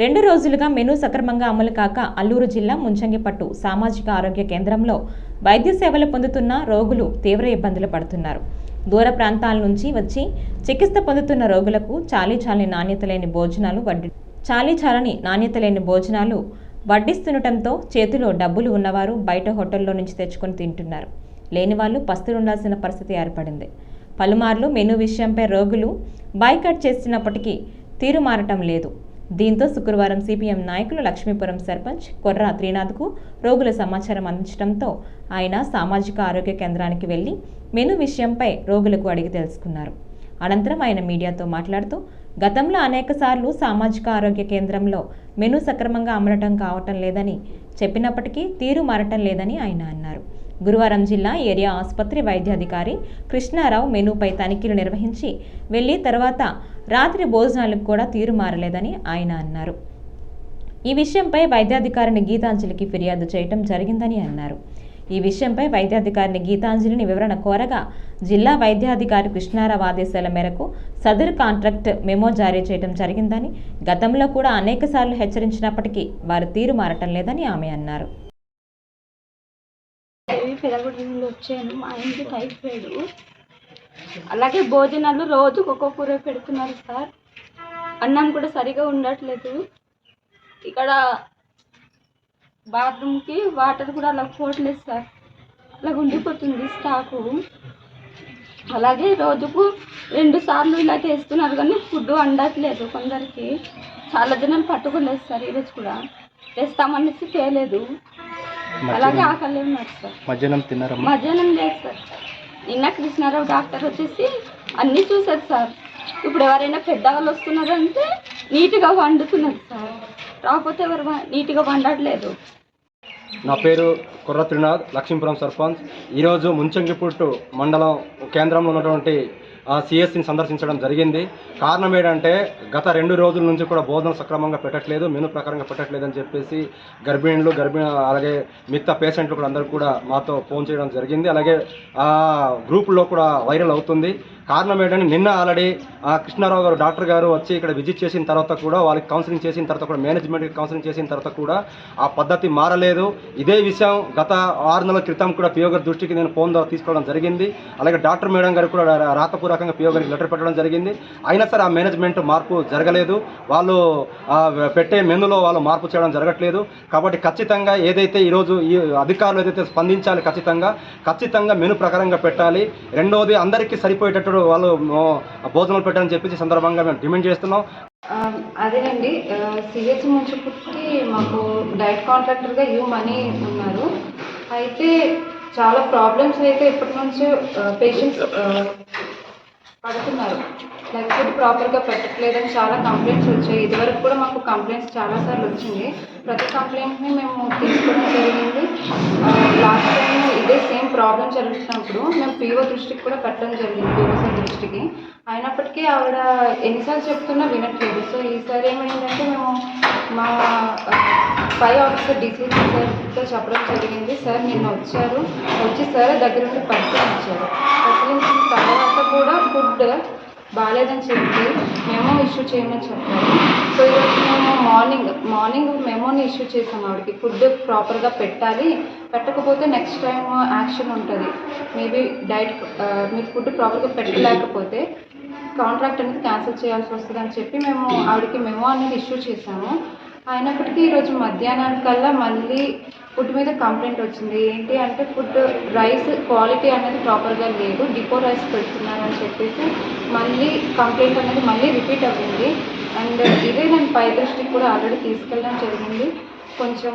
2 రోజులుగా మెనూ సక్రమంగా అమలు కాక అల్లూరు జిల్లా ముంచంగిపట్టు సామాజిక ఆరోగ్య కేంద్రంలో వైద్య సేవలు పొందుతున్న రోగులు తీవ్ర ఇబ్బందులు పడుతున్నారు. దూర ప్రాంతాల నుంచి వచ్చి చికిత్స పొందుతున్న రోగులకు చాలీచాలని నాణ్యత లేని భోజనాలు వడ్డిస్తుండటంతో చేతిలో డబ్బులు ఉన్నవారు బయట హోటల్లో నుంచి తెచ్చుకొని తింటున్నారు. లేని వాళ్ళు పస్తులుండాల్సిన పరిస్థితి ఏర్పడింది. పలుమార్లు మెనూ విషయంపై రోగులు బాయ్కాట్ చేసినప్పటికీ తీరు మారటం లేదు. దీంతో శుక్రవారం సిపిఎం నాయకులు లక్ష్మీపురం సర్పంచ్ కొర్ర త్రినాథ్కు రోగుల సమాచారం అందించడంతో ఆయన సామాజిక ఆరోగ్య కేంద్రానికి వెళ్లి మెనూ విషయంపై రోగులకు అడిగి తెలుసుకున్నారు. అనంతరం ఆయన మీడియాతో మాట్లాడుతూ గతంలో అనేకసార్లు సామాజిక ఆరోగ్య కేంద్రంలో మెనూ సక్రమంగా అమలటం కావటం లేదని చెప్పినప్పటికీ తీరు మారటం లేదని ఆయన అన్నారు. గురువారం జిల్లా ఏరియా ఆసుపత్రి వైద్యాధికారి కృష్ణారావు మెనూపై తనిఖీలు నిర్వహించి వెళ్లి తర్వాత రాత్రి భోజనాలకు కూడా తీరు మారలేదని ఆయన అన్నారు. ఈ విషయంపై వైద్యాధికారిని గీతాంజలికి ఫిర్యాదు చేయడం జరిగిందని అన్నారు. ఈ విషయంపై వైద్యాధికారిని గీతాంజలిని వివరణ కోరగా జిల్లా వైద్యాధికారి కృష్ణారావు ఆదేశాల మేరకు సదరు కాంట్రాక్ట్ మెమో జారీ చేయడం జరిగిందని, గతంలో కూడా అనేకసార్లు హెచ్చరించినప్పటికీ వారు తీరు మారటం లేదని ఆమె అన్నారు. వచ్చాను. మా ఇంటి టైఫాయిడ్, అలాగే భోజనాలు రోజుకు ఒక్కొక్క కూర పెడుతున్నారు సార్. అన్నం కూడా సరిగా ఉండట్లేదు. ఇక్కడ బాత్రూమ్కి వాటర్ కూడా అలా పోవట్లేదు సార్, అలా ఉండిపోతుంది స్టాకు. అలాగే రోజుకు 2 సార్లు ఇలా చేస్తున్నారు కానీ ఫుడ్ వండట్లేదు. కొందరికి చాలా జనం పట్టుకోలేదు సార్. ఈరోజు కూడా తెస్తామనేసి తేలేదు. అలాగే ఆకలి ఉన్నారు సార్. మధ్యాహ్నం తిన్నారా? మధ్యాహ్నం లేదు సార్. నిన్న కృష్ణారావు డాక్టర్ వచ్చేసి అన్నీ చూసారు సార్. ఇప్పుడు ఎవరైనా పెద్దవాళ్ళు వస్తున్నారంటే నీట్గా వండుతున్నారు సార్, రాకపోతే ఎవరు నీట్గా వండట్లేదు. నా పేరు కొర్ర త్రినాథ్, లక్ష్మీపురం సర్పంచ్. ఈరోజు ముంచంగిపుట్టు మండలం కేంద్రంలో ఉన్నటువంటి సిఎస్సిని సందర్శించడం జరిగింది. కారణం ఏంటంటే గత 2 రోజుల నుంచి కూడా భోజనం సక్రమంగా పెట్టట్లేదు, మెనూ ప్రకారంగా పెట్టట్లేదు అని చెప్పేసి గర్భిణులు అలాగే మిగతా పేషెంట్లు కూడా అందరూ కూడా మాతో ఫోన్ చేయడం జరిగింది. అలాగే గ్రూపుల్లో కూడా వైరల్ అవుతుంది. కారణం ఏంటంటే నిన్న ఆల్రెడీ కృష్ణారావు గారు డాక్టర్ గారు వచ్చి ఇక్కడ విజిట్ చేసిన తర్వాత కూడా వాళ్ళకి కౌన్సిలింగ్ చేసిన తర్వాత కూడా మేనేజ్మెంట్కి కౌన్సిలింగ్ చేసిన తర్వాత కూడా ఆ పద్ధతి మారలేదు. ఇదే విషయం గత 6 నెలల క్రితం కూడా పిఓ గారి దృష్టికి నేను ఫోన్ ద్వారా తీసుకోవడం జరిగింది. అలాగే డాక్టర్ మేడం గారు కూడా రాతపూర్వకంగా పిఓ గారికి లెటర్ పెట్టడం జరిగింది. అయినా సరే ఆ మేనేజ్మెంట్ మార్పు జరగలేదు. వాళ్ళు పెట్టే మెనూలో వాళ్ళు మార్పు చేయడం జరగట్లేదు. కాబట్టి ఖచ్చితంగా ఏదైతే ఈరోజు ఈ అధికారులు ఏదైతే స్పందించాలి, ఖచ్చితంగా మెనూ ప్రకారంగా పెట్టాలి. రెండవది అందరికీ సరిపోయేటట్టు వాళ్ళు భోజనాలు పెట్టాలని చెప్పేసి సందర్భంగా మేము డిమాండ్ చేస్తున్నాం. అదేనండి, సిహెచ్ ముంచుపుట్టికి మాకు డైట్ కాంట్రాక్టర్గా మనీ ఉన్నారు. అయితే చాలా ప్రాబ్లమ్స్ అయితే ఇప్పటి నుంచి పేషెంట్స్ పడుతున్నారు. లైక్ ఫుడ్ ప్రాపర్గా పెట్టట్లేదని చాలా కంప్లైంట్స్ వచ్చాయి. ఇదివరకు కూడా మాకు కంప్లైంట్స్ చాలాసార్లు వచ్చింది. ప్రతి కంప్లైంట్ని మేము తీసుకోవడం జరిగింది. లాస్ట్ టైం ఇదే సేమ్ ప్రాబ్లం జరుగుతున్నప్పుడు మేము పిఓ దృష్టికి కూడా పెట్టడం జరిగింది, పిఓ సార్ దృష్టికి. అయినప్పటికీ ఆవిడ ఎన్నిసార్లు చెప్తున్నా వినట్లేదు. సో ఈసారి ఏమైందంటే మేము మా పై ఆఫీసర్ డీసీసీ సార్తో చెప్పడం జరిగింది. సార్ నిన్న వచ్చి సార్ దగ్గర నుండి పరిశీలించిన తర్వాత కూడా ఫుడ్ బాగాలేదని చెప్పి మెమో ఇష్యూ చేయమని చెప్పారు. సో ఈరోజు మేము మార్నింగ్ మెమోని ఇష్యూ చేసాము ఆవిడకి. ఫుడ్ ప్రాపర్గా పెట్టాలి, పెట్టకపోతే నెక్స్ట్ టైం యాక్షన్ ఉంటుంది. మేబీ మీరు ఫుడ్ ప్రాపర్గా పెట్టలేకపోతే కాంట్రాక్ట్ అనేది క్యాన్సిల్ చేయాల్సి వస్తుంది అని చెప్పి మేము ఆవిడకి మెమో అనేది ఇష్యూ చేసాము. అయినప్పటికీ ఈరోజు మధ్యాహ్నానికల్లా మళ్ళీ ఫుడ్ మీద కంప్లైంట్ వచ్చింది. ఏంటి అంటే ఫుడ్ రైస్ క్వాలిటీ అనేది ప్రాపర్గా లేదు, డిపో రైస్ పెడుతున్నారని చెప్పేసి మళ్ళీ కంప్లైంట్ అనేది మళ్ళీ రిపీట్ అవ్వింది. అండ్ ఇదే నేను పై దృష్టికి కూడా ఆల్రెడీ తీసుకెళ్ళడం జరిగింది. కొంచెం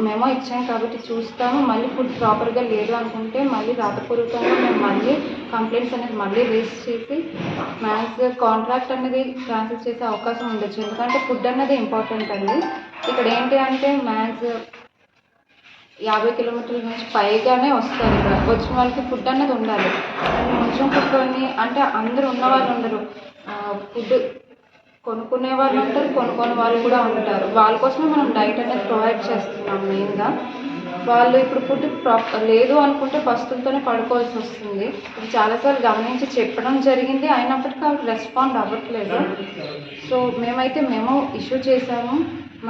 మెమో ఇచ్చాం కాబట్టి చూస్తాము. మళ్ళీ ఫుడ్ ప్రాపర్గా లేదు అనుకుంటే మళ్ళీ రాతపూర్వకంగా మేము మళ్ళీ కంప్లైంట్స్ అనేది మళ్ళీ రేస్ చేసి కాంట్రాక్ట్ అనేది క్యాన్సిల్ చేసే అవకాశం ఉండొచ్చు. ఎందుకంటే ఫుడ్ అనేది ఇంపార్టెంట్ అండి. ఇక్కడ ఏంటి అంటే మ్యాక్స్ 50 కిలోమీటర్ల నుంచి పైగానే వస్తారు. ఇక్కడ వచ్చిన వాళ్ళకి ఫుడ్ అనేది ఉండాలి. కొంచెం ఫుడ్ని అంటే అందరూ ఉన్నవాళ్ళు ఉండరు. ఫుడ్ కొనుక్కునే వాళ్ళు ఉంటారు, కొనుక్కొని వాళ్ళు కూడా ఉంటారు. వాళ్ళ కోసమే మనం డైట్ అనేది ప్రొవైడ్ చేస్తున్నాం మెయిన్గా. వాళ్ళు ఇప్పుడు ఫుడ్ లేదు అనుకుంటే పస్తులతోనే పడుకోవాల్సి వస్తుంది. ఇది చాలాసార్లు గమనించి చెప్పడం జరిగింది. అయినప్పటికీ వాళ్ళు రెస్పాండ్ అవ్వట్లేదు. సో మేమైతే మేము ఇష్యూ చేసాము.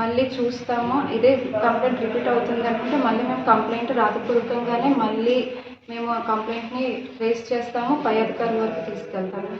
మళ్ళీ చూస్తాము. ఇదే కంప్లైంట్ రిపీట్ అవుతుంది అనుకుంటే మళ్ళీ మేము కంప్లైంట్ రాతపూర్వకంగానే మళ్ళీ మేము ఆ కంప్లైంట్ని రేస్ చేస్తాము, పై అధికారుల వరకు తీసుకెళ్తాము.